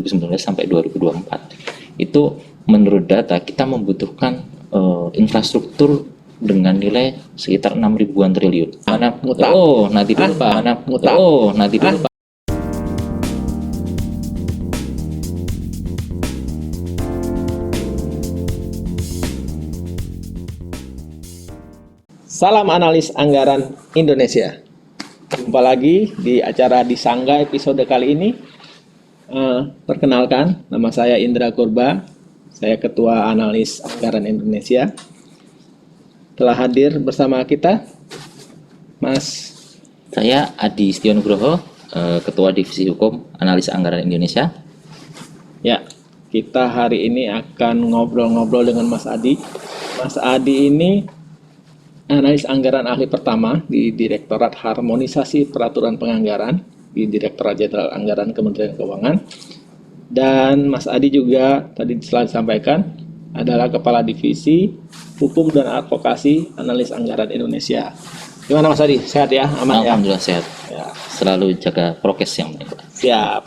2019 sampai 2024 itu menurut data kita membutuhkan infrastruktur dengan nilai sekitar 6 ribuan triliun. Nanti dulu Pak. Salam analis anggaran Indonesia. Jumpa lagi di acara Disangga episode kali ini. Perkenalkan, nama saya Indra Kurba. Saya Ketua Analis Anggaran Indonesia. Telah hadir bersama kita, Mas. Saya Adi Stionugroho, Ketua Divisi Hukum Analis Anggaran Indonesia. Ya, kita hari ini akan ngobrol-ngobrol dengan Mas Adi. Mas Adi ini analis anggaran ahli pertama di Direktorat Harmonisasi Peraturan Penganggaran di Direktorat Jenderal Anggaran Kementerian Keuangan. Dan Mas Adi juga tadi telah disampaikan adalah Kepala Divisi Hukum dan Advokasi Analis Anggaran Indonesia. Gimana Mas Adi? Sehat ya? Aman ya? Alhamdulillah sehat. Ya. Selalu jaga prokes yang penting, Pak. Siap.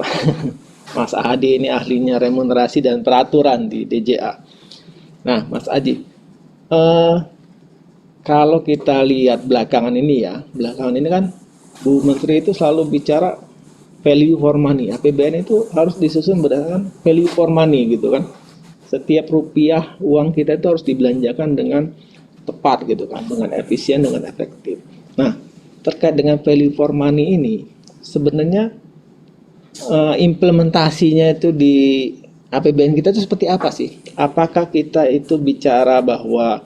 Mas Adi ini ahlinya remunerasi dan peraturan di DJA. Nah, Mas Adi, kalau kita lihat belakangan ini kan Bu Menteri itu selalu bicara value for money. APBN itu harus disusun berdasarkan value for money gitu kan. Setiap rupiah uang kita itu harus dibelanjakan dengan tepat gitu kan, dengan efisien, dengan efektif. Nah, terkait dengan value for money ini, sebenarnya implementasinya itu di APBN kita itu seperti apa sih? Apakah kita itu bicara bahwa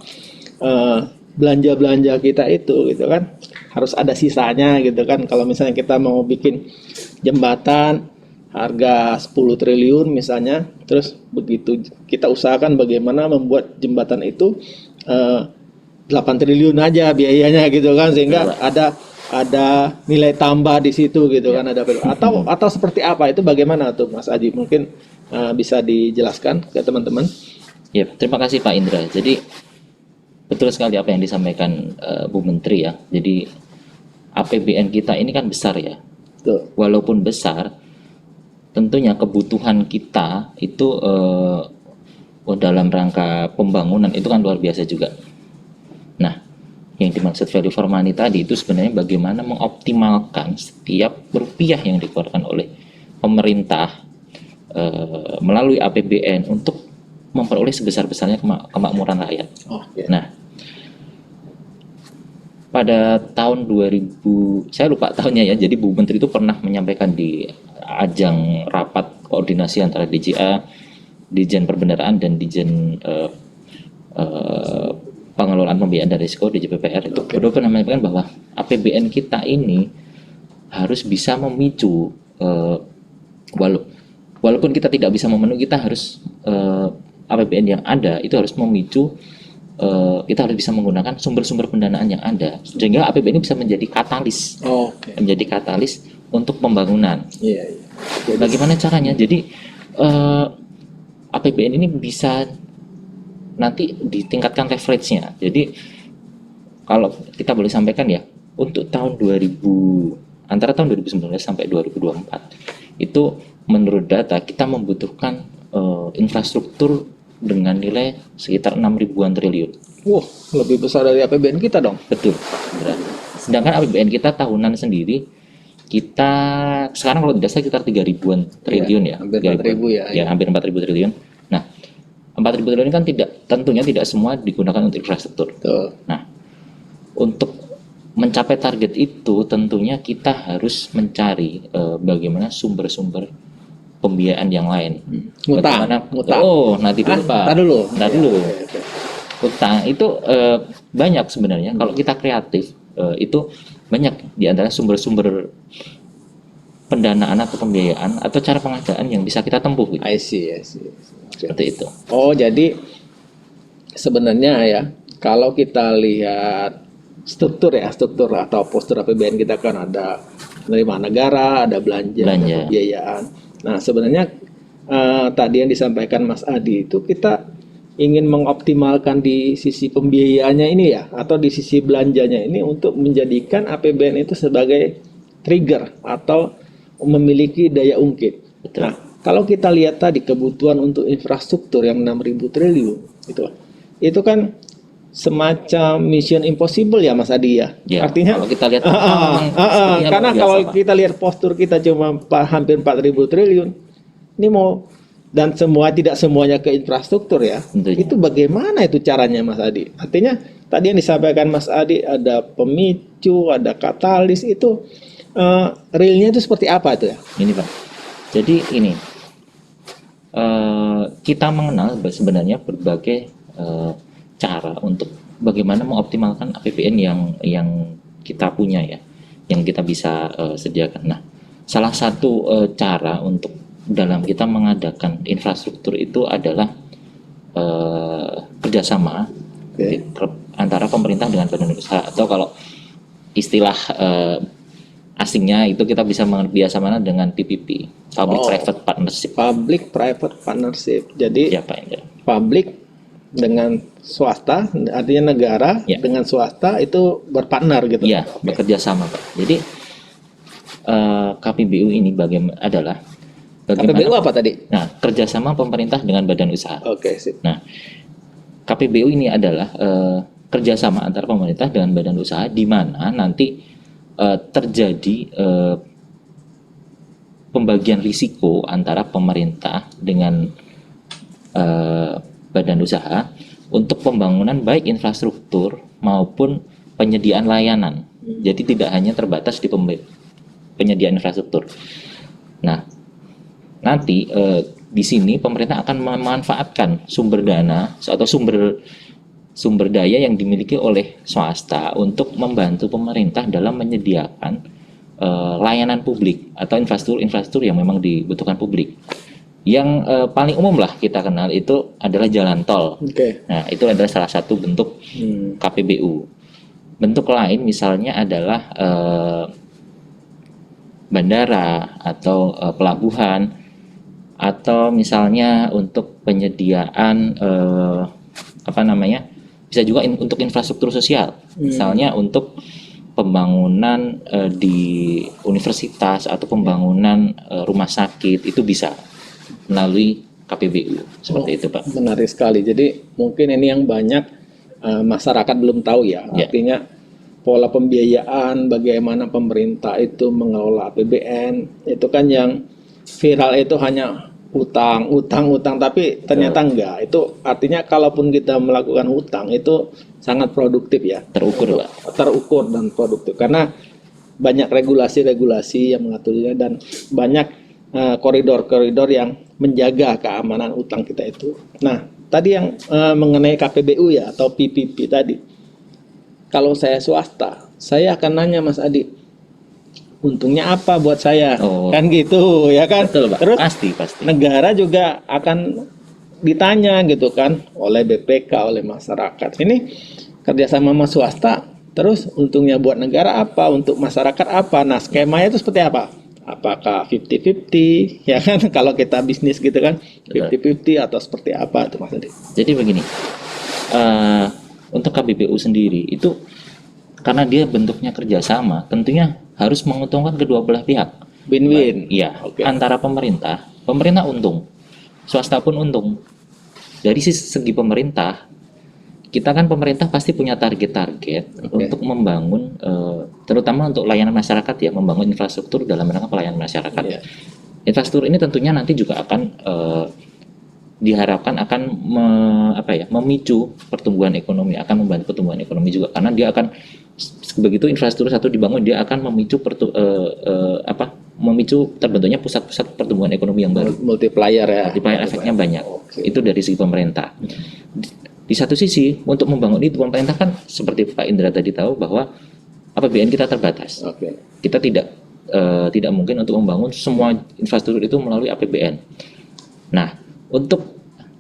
belanja-belanja kita itu gitu kan harus ada sisanya gitu kan. Kalau misalnya kita mau bikin jembatan harga 10 triliun misalnya, terus begitu kita usahakan bagaimana membuat jembatan itu 8 triliun aja biayanya gitu kan, sehingga ada nilai tambah di situ gitu kan, ada atau seperti apa itu, bagaimana tuh Mas Adi? Mungkin bisa dijelaskan ke teman-teman. Ya, terima kasih Pak Indra. Jadi betul sekali apa yang disampaikan Bu Menteri ya. Jadi APBN kita ini kan besar ya. Tuh. Walaupun besar, tentunya kebutuhan kita itu dalam rangka pembangunan itu kan luar biasa juga. Nah, yang dimaksud value for money tadi itu sebenarnya bagaimana mengoptimalkan setiap rupiah yang dikeluarkan oleh pemerintah melalui APBN untuk memperoleh sebesar-besarnya kemakmuran rakyat. Nah, pada tahun 2000, saya lupa tahunnya ya, jadi Bu Menteri itu pernah menyampaikan di ajang rapat koordinasi antara DJA, Dijen Perbendaharaan dan Dijen Pengelolaan Pembiayaan dan Risiko DJPPR itu pernah menyampaikan bahwa APBN kita ini harus bisa memicu walaupun kita tidak bisa memenuhi, kita harus APBN yang ada itu harus memicu, kita harus bisa menggunakan sumber-sumber pendanaan yang ada sehingga APBN ini bisa menjadi katalis, menjadi katalis untuk pembangunan. Jadi, bagaimana caranya? Jadi APBN ini bisa nanti ditingkatkan leverage-nya. Jadi kalau kita boleh sampaikan ya, untuk tahun 2000 antara tahun 2019 sampai 2024 itu menurut data kita membutuhkan infrastruktur dengan nilai sekitar 6 ribuan triliun. Wah, lebih besar dari APBN kita dong. Betul. Sedangkan APBN kita tahunan sendiri kita sekarang kalau tidak salah sekitar 3 ribuan triliun ya. Hampir 4 ribu ya. Hampir 4 ribu triliun. Nah, 4 ribu triliun kan tentunya tidak semua digunakan untuk infrastruktur. Betul. Nah, untuk mencapai target itu tentunya kita harus mencari bagaimana sumber-sumber pembiayaan yang lain. Ngutang. Nanti dulu Pak. Ntar dulu. Utang itu banyak sebenarnya. Kalau kita kreatif itu banyak di antara sumber-sumber pendanaan atau pembiayaan atau cara pengadaan yang bisa kita tempuh gitu. I see. Seperti itu. Oh, jadi sebenarnya ya kalau kita lihat struktur atau postur APBN kita kan ada penerimaan negara, ada belanja. Ada pembiayaan. Nah, sebenarnya tadi yang disampaikan Mas Adi itu kita ingin mengoptimalkan di sisi pembiayaannya ini ya, atau di sisi belanjanya ini untuk menjadikan APBN itu sebagai trigger atau memiliki daya ungkit. Betul. Nah, kalau kita lihat tadi kebutuhan untuk infrastruktur yang 6.000 triliun itu kan semacam mission impossible ya Mas Adi ya. Ya, Artinya kalau kita lihat memang sepertinya karena luar biasa, kalau Pak. kita lihat postur kita cuma hampir 4.000 triliun. Ini mau dan tidak semuanya ke infrastruktur ya. Tentunya. Itu bagaimana itu caranya Mas Adi? Artinya tadi yang disampaikan Mas Adi ada pemicu, ada katalis itu realnya itu seperti apa itu ya? Ini Pak. Jadi ini kita mengenal sebenarnya berbagai cara untuk bagaimana mengoptimalkan APBN yang kita punya ya, yang kita bisa sediakan. Nah, salah satu cara untuk dalam kita mengadakan infrastruktur itu adalah kerjasama antara pemerintah dengan badan usaha, atau kalau istilah asingnya itu kita bisa biasa mana dengan PPP, Public Private Partnership. Public Private Partnership. Jadi Ya, Pak Indra. publik dengan swasta, artinya negara dengan swasta itu berpartner gitu. Iya, bekerja sama, Pak. Jadi KPBU ini adalah bagaimana KPBU apa tadi? Nah, kerjasama pemerintah dengan badan usaha. Oke, sip. Nah, KPBU ini adalah kerjasama antara pemerintah dengan badan usaha, di mana nanti terjadi pembagian risiko antara pemerintah dengan badan usaha untuk pembangunan baik infrastruktur maupun penyediaan layanan. Jadi tidak hanya terbatas di penyediaan infrastruktur. Nah, nanti di sini pemerintah akan memanfaatkan sumber dana atau sumber daya yang dimiliki oleh swasta untuk membantu pemerintah dalam menyediakan layanan publik atau infrastruktur yang memang dibutuhkan publik. Yang paling umum lah kita kenal itu adalah jalan tol. Nah, itu adalah salah satu bentuk KPBU. Bentuk lain misalnya adalah bandara atau pelabuhan, atau misalnya untuk penyediaan bisa juga untuk infrastruktur sosial, misalnya untuk pembangunan di universitas atau pembangunan rumah sakit, itu bisa melalui KPBU seperti itu, Pak. Menarik sekali. Jadi mungkin ini yang banyak masyarakat belum tahu ya. Artinya pola pembiayaan, bagaimana pemerintah itu mengelola APBN, itu kan yang viral itu hanya utang, tapi ternyata enggak. Itu artinya kalaupun kita melakukan utang itu sangat produktif ya. Terukur, Pak. Terukur dan produktif karena banyak regulasi-regulasi yang mengaturnya dan banyak koridor-koridor yang menjaga keamanan utang kita itu. Nah, tadi yang mengenai KPBU ya atau PPP tadi. Kalau saya swasta, saya akan nanya Mas Adi, untungnya apa buat saya? Kan gitu, ya kan? Betul, Pak. Terus pasti. Negara juga akan ditanya gitu kan oleh BPK, oleh masyarakat. Ini kerjasama sama swasta, terus untungnya buat negara apa, untuk masyarakat apa? Nah, skemanya itu seperti apa? Apakah 50-50 ya kan, kalau kita bisnis gitu kan 50-50 atau seperti apa itu Mas Adi? Jadi begini, untuk KPBU sendiri itu karena dia bentuknya kerjasama, tentunya harus menguntungkan kedua belah pihak. Win-win. Iya, antara pemerintah untung, swasta pun untung. Dari segi pemerintah, kita kan pemerintah pasti punya target-target untuk membangun, terutama untuk layanan masyarakat ya, membangun infrastruktur dalam rangka pelayanan masyarakat. Infrastruktur ini tentunya nanti juga akan diharapkan akan memicu pertumbuhan ekonomi, akan membantu pertumbuhan ekonomi juga, karena dia akan begitu infrastruktur satu dibangun, dia akan memicu terbentuknya pusat-pusat pertumbuhan ekonomi yang baru. Multiplier ya. Multiplier efeknya banyak. Itu dari segi pemerintah. Di satu sisi untuk membangun itu pemerintah kan seperti Pak Indra tadi tahu bahwa APBN kita terbatas. Kita tidak mungkin untuk membangun semua infrastruktur itu melalui APBN. Nah,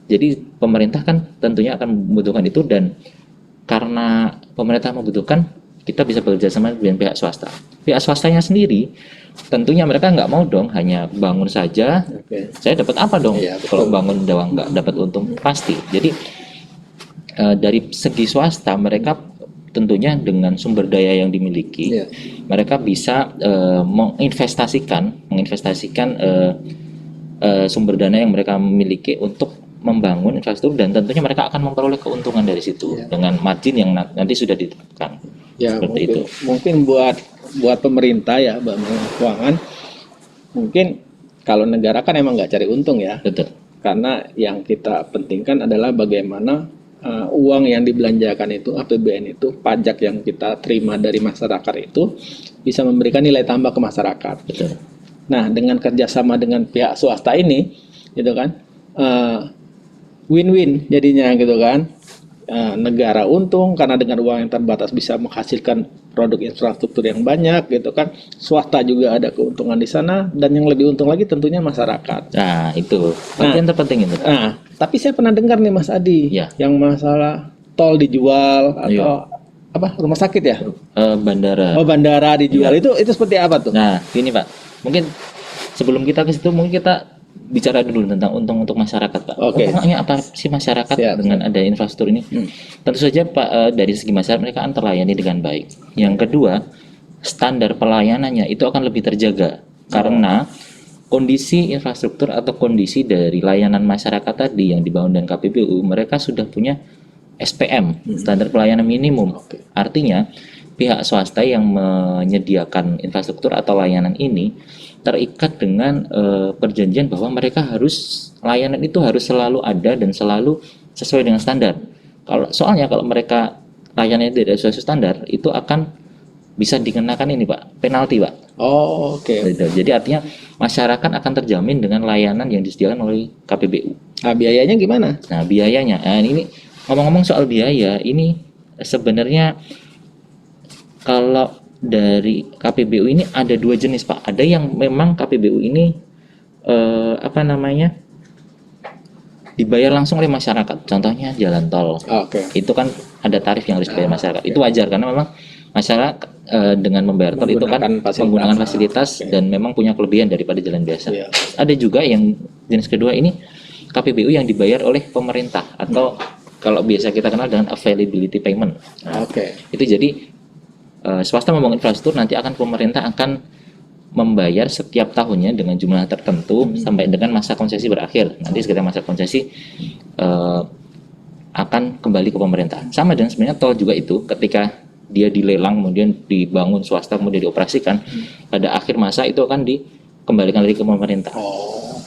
jadi pemerintah kan tentunya akan membutuhkan itu, dan karena pemerintah membutuhkan, kita bisa bekerja sama dengan pihak swasta. Pihak swastanya sendiri tentunya mereka nggak mau dong hanya bangun saja. Saya dapat apa dong kalau bangun doang nggak dapat untung? Pasti. Jadi dari segi swasta mereka tentunya dengan sumber daya yang dimiliki, mereka bisa menginvestasikan sumber dana yang mereka miliki untuk membangun infrastruktur, dan tentunya mereka akan memperoleh keuntungan dari situ dengan margin yang nanti sudah ditetapkan. Ya, Seperti itu. mungkin buat pemerintah ya, Badan Keuangan, mungkin kalau negara kan emang nggak cari untung ya, Betul. karena yang kita pentingkan adalah bagaimana uang yang dibelanjakan itu, APBN itu, pajak yang kita terima dari masyarakat itu bisa memberikan nilai tambah ke masyarakat. Betul. Nah, dengan kerjasama dengan pihak swasta ini, gitu kan, win-win jadinya gitu kan. Negara untung karena dengan uang yang terbatas bisa menghasilkan produk infrastruktur yang banyak gitu kan. Swasta juga ada keuntungan di sana, dan yang lebih untung lagi tentunya masyarakat. Nah, itu bagian terpenting itu, Pak. Nah, tapi saya pernah dengar nih Mas Adi, Ya. yang masalah tol dijual atau apa, rumah sakit ya? Bandara. Oh, bandara dijual. Itu seperti apa tuh? Nah, gini Pak, mungkin sebelum kita ke situ mungkin kita bicara dulu tentang untung untuk masyarakat, Pak. Oke. Untungnya apa sih masyarakat Siap, dengan ada infrastruktur ini? Tentu saja Pak, dari segi masyarakat mereka akan terlayani dengan baik. Yang kedua, standar pelayanannya itu akan lebih terjaga karena kondisi infrastruktur atau kondisi dari layanan masyarakat tadi yang dibangun dengan KPBU, mereka sudah punya SPM, standar pelayanan minimum. Artinya pihak swasta yang menyediakan infrastruktur atau layanan ini terikat dengan perjanjian bahwa mereka harus, layanan itu harus selalu ada dan selalu sesuai dengan standar. Soalnya kalau mereka layanannya tidak sesuai standar, itu akan bisa dikenakan ini Pak, penalti Pak. Oh, oke. Jadi artinya masyarakat akan terjamin dengan layanan yang disediakan oleh KPBU. Nah, biayanya gimana? Nah, biayanya, ini ngomong-ngomong soal biaya, ini sebenarnya kalau dari KPBU ini ada dua jenis Pak. Ada yang memang KPBU ini dibayar langsung oleh masyarakat. Contohnya jalan tol. Oke. Itu kan ada tarif yang harus dibayar masyarakat. Itu wajar karena memang masyarakat dengan membayar tol itu kan menggunakan fasilitas dan memang punya kelebihan daripada jalan biasa. Ada juga yang jenis kedua ini KPBU yang dibayar oleh pemerintah atau kalau biasa kita kenal dengan availability payment. Nah, itu jadi swasta membangun infrastruktur, nanti akan pemerintah akan membayar setiap tahunnya dengan jumlah tertentu sampai dengan masa konsesi berakhir. Nanti sekitar masa konsesi akan kembali ke pemerintah. Sama dengan sebenarnya tol juga itu, ketika dia dilelang kemudian dibangun swasta kemudian dioperasikan, pada akhir masa itu akan dikembalikan lagi ke pemerintah.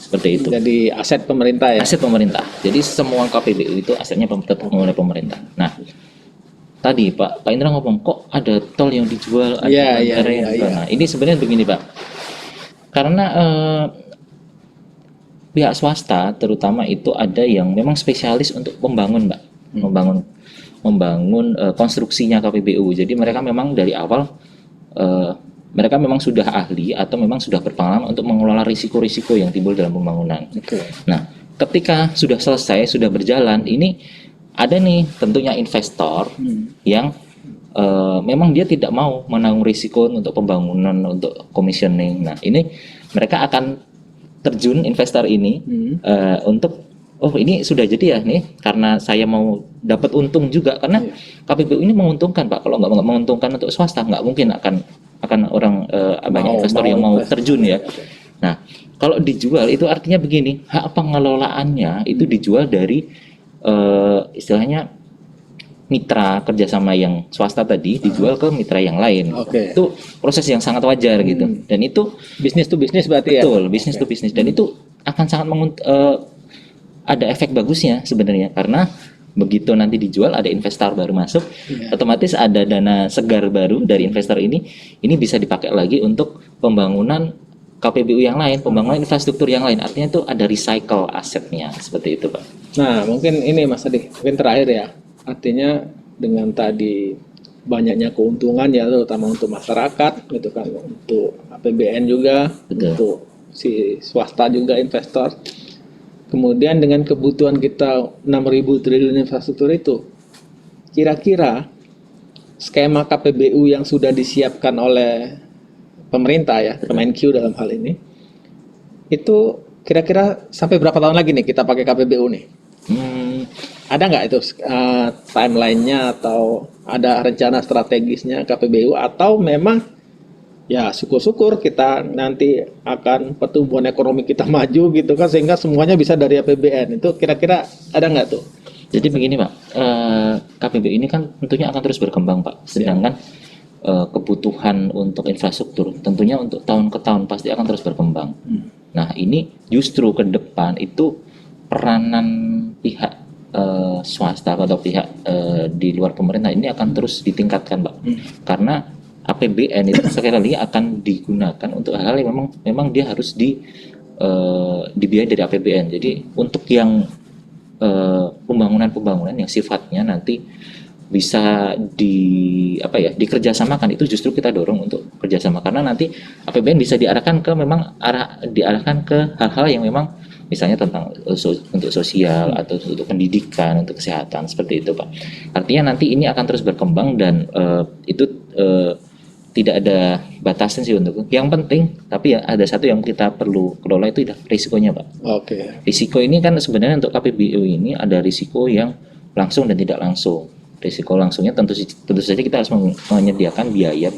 Seperti itu. Jadi aset pemerintah ya? Aset pemerintah. Jadi semua KPBU itu asetnya tetap oleh pemerintah. Nah, tadi Pak Indra ngomong kok ada tol yang dijual, ada bandara yang dijual. Nah, ini sebenarnya begini Pak, karena pihak swasta terutama itu ada yang memang spesialis untuk membangun Pak, membangun konstruksinya KPBU. Jadi mereka memang dari awal mereka memang sudah ahli atau memang sudah berpengalaman untuk mengelola risiko-risiko yang timbul dalam pembangunan. Nah, ketika sudah selesai, sudah berjalan, ini ada nih tentunya investor yang memang dia tidak mau menanggung risiko untuk pembangunan, untuk commissioning. Nah, ini mereka akan terjun investor ini untuk ini sudah jadi ya nih, karena saya mau dapat untung juga, karena KPBU ini menguntungkan Pak. Kalau nggak menguntungkan untuk swasta, nggak mungkin akan orang banyak investor yang mau terjun ya. Nah, kalau dijual itu artinya begini, hak pengelolaannya itu dijual dari istilahnya mitra kerjasama yang swasta tadi dijual ke mitra yang lain. Itu proses yang sangat wajar gitu. Dan itu bisnis to bisnis berarti betul, bisnis to bisnis. Dan itu akan sangat ada efek bagusnya sebenarnya, karena begitu nanti dijual ada investor baru masuk, otomatis ada dana segar baru dari investor ini bisa dipakai lagi untuk pembangunan KPBU yang lain, pembangunan infrastruktur yang lain. Artinya itu ada recycle asetnya, seperti itu Pak. Nah, mungkin ini Mas Adi, mungkin terakhir ya. Artinya dengan tadi banyaknya keuntungan ya, terutama untuk masyarakat gitu kan, untuk APBN juga, untuk si swasta juga investor. Kemudian dengan kebutuhan kita 6.000 triliun infrastruktur itu, kira-kira skema KPBU yang sudah disiapkan oleh pemerintah ya, Kemenq dalam hal ini, itu kira-kira sampai berapa tahun lagi nih kita pakai KPBU nih? Ada nggak itu timeline-nya atau ada rencana strategisnya KPBU, atau memang ya syukur-syukur kita nanti akan pertumbuhan ekonomi kita maju gitu kan, sehingga semuanya bisa dari APBN. Itu kira-kira ada nggak tuh? Jadi begini Pak, KPBU ini kan tentunya akan terus berkembang Pak, sedangkan kebutuhan untuk infrastruktur tentunya untuk tahun ke tahun pasti akan terus berkembang. Nah ini justru ke depan itu peranan pihak swasta atau pihak di luar pemerintah ini akan terus ditingkatkan Pak, karena APBN itu sekali lagi akan digunakan untuk hal-hal yang memang dia harus dibiayai dari APBN. Jadi untuk yang pembangunan yang sifatnya nanti bisa dikerjasamakan, itu justru kita dorong untuk kerjasama, karena nanti APBN bisa diarahkan ke hal-hal yang memang misalnya tentang untuk sosial atau untuk pendidikan, untuk kesehatan, seperti itu Pak. Artinya nanti ini akan terus berkembang dan itu tidak ada batasan sih untuk yang penting, tapi ya ada satu yang kita perlu kelola, itu risikonya Pak. Oke. Risiko ini kan sebenarnya untuk KPBU ini ada risiko yang langsung dan tidak langsung. Risiko langsungnya tentu saja kita harus menyediakan biaya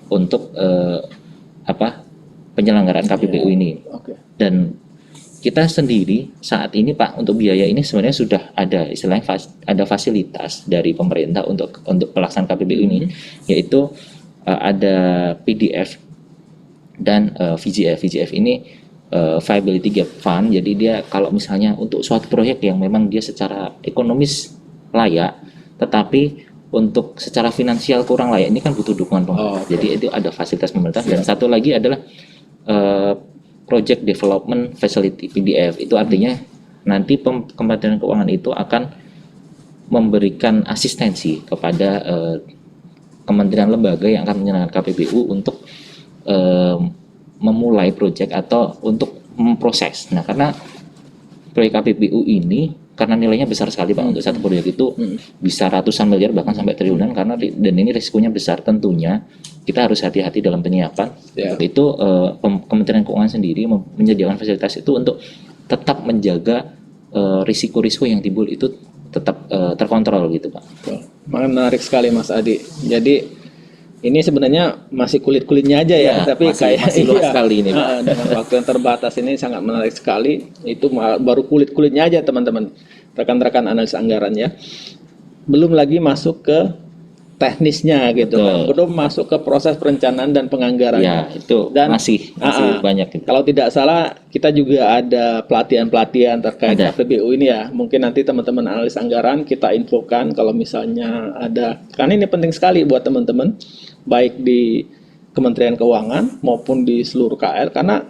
untuk penyelenggaraan KPBU ini. Oke. Dan kita sendiri saat ini Pak, untuk biaya ini sebenarnya sudah ada istilahnya ada fasilitas dari pemerintah untuk pelaksanaan KPBU ini, yaitu ada PDF dan VGF. VGF ini Viability Gap Fund. Jadi dia kalau misalnya untuk suatu proyek yang memang dia secara ekonomis layak, tetapi untuk secara finansial kurang layak, ini kan butuh dukungan pemerintah. Jadi itu ada fasilitas pemerintah. Dan satu lagi adalah Project Development Facility (PDF). Itu artinya nanti Kementerian Keuangan itu akan memberikan asistensi kepada kementerian lembaga yang akan menyelenggarakan KPBU untuk memulai proyek atau untuk memproses. Nah, karena proyek KPBU ini karena nilainya besar sekali Pak, untuk satu proyek itu bisa ratusan miliar bahkan sampai triliunan, dan ini risikonya besar, tentunya kita harus hati-hati dalam penyiapan. Untuk itu Kementerian Keuangan sendiri menyediakan fasilitas itu untuk tetap menjaga risiko-risiko yang timbul itu tetap terkontrol gitu Pak. Menarik sekali Mas Adi. Jadi ini sebenarnya masih kulit-kulitnya aja ya, tapi masih luas sekali ini Pak. Dengan waktu yang terbatas ini sangat menarik sekali. Itu baru kulit-kulitnya aja teman-teman, rekan-rekan analis anggaran ya. Belum lagi masuk ke teknisnya gitu kan. Belum masuk ke proses perencanaan dan penganggaran. Ya, itu dan masih banyak gitu. Kalau tidak salah kita juga ada pelatihan-pelatihan terkait KPBU ini ya. Mungkin nanti teman-teman analis anggaran kita infokan kalau misalnya ada, karena ini penting sekali buat teman-teman baik di Kementerian Keuangan maupun di seluruh KL, karena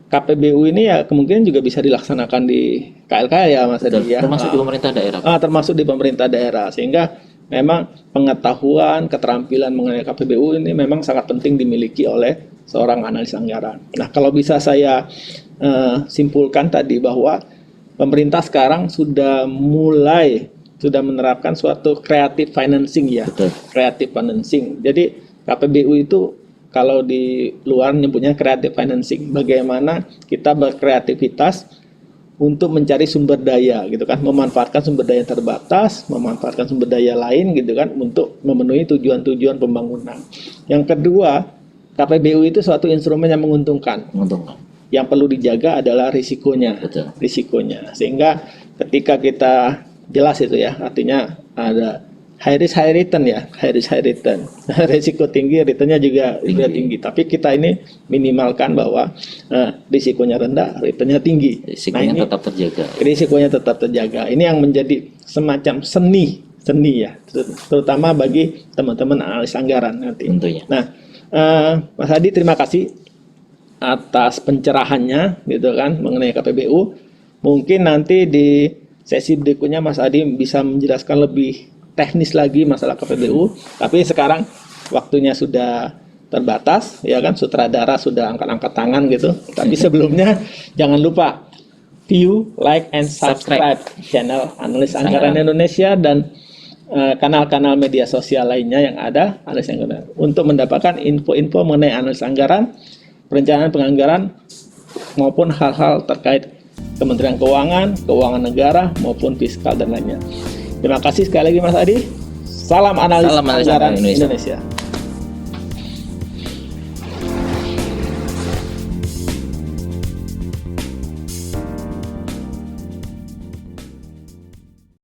KPBU ini ya kemungkinan juga bisa dilaksanakan di KL ya Mas Adi ya. Termasuk di pemerintah daerah. Termasuk di pemerintah daerah, sehingga memang pengetahuan, keterampilan mengenai KPBU ini memang sangat penting dimiliki oleh seorang analis anggaran. Nah, kalau bisa saya simpulkan tadi bahwa pemerintah sekarang sudah menerapkan suatu creative financing ya. Betul. Creative financing. Jadi KPBU itu kalau di luar nyebutnya creative financing. Bagaimana kita berkreativitas untuk mencari sumber daya gitu kan, memanfaatkan sumber daya terbatas, memanfaatkan sumber daya lain gitu kan untuk memenuhi tujuan-tujuan pembangunan. Yang kedua, KPBU itu suatu instrumen yang menguntungkan. Yang perlu dijaga adalah risikonya. Betul. Risikonya. Sehingga ketika kita jelas itu ya, artinya ada high risk high return ya, high risk high return. Risiko tinggi, returnnya juga tinggi. Tapi kita ini minimalkan bahwa risikonya rendah, returnnya tinggi. Risikonya tetap terjaga. Risikonya tetap terjaga. Ini yang menjadi semacam seni ya, terutama bagi teman-teman analis anggaran nanti. Tentunya. Nah, Mas Adi terima kasih atas pencerahannya gitu kan mengenai KPBU. Mungkin nanti di sesi berikutnya Mas Adi bisa menjelaskan lebih teknis lagi masalah KPBU, tapi sekarang waktunya sudah terbatas ya kan, sutradara sudah angkat-angkat tangan gitu. Tapi sebelumnya jangan lupa view, like, and subscribe channel Analis Anggaran Indonesia dan kanal-kanal media sosial lainnya yang ada Analis Anggaran untuk mendapatkan info-info mengenai analis anggaran, perencanaan penganggaran maupun hal-hal terkait Kementerian Keuangan, Keuangan Negara maupun fiskal dan lainnya. Terima kasih sekali lagi Mas Adi. Salam analis anggaran Indonesia.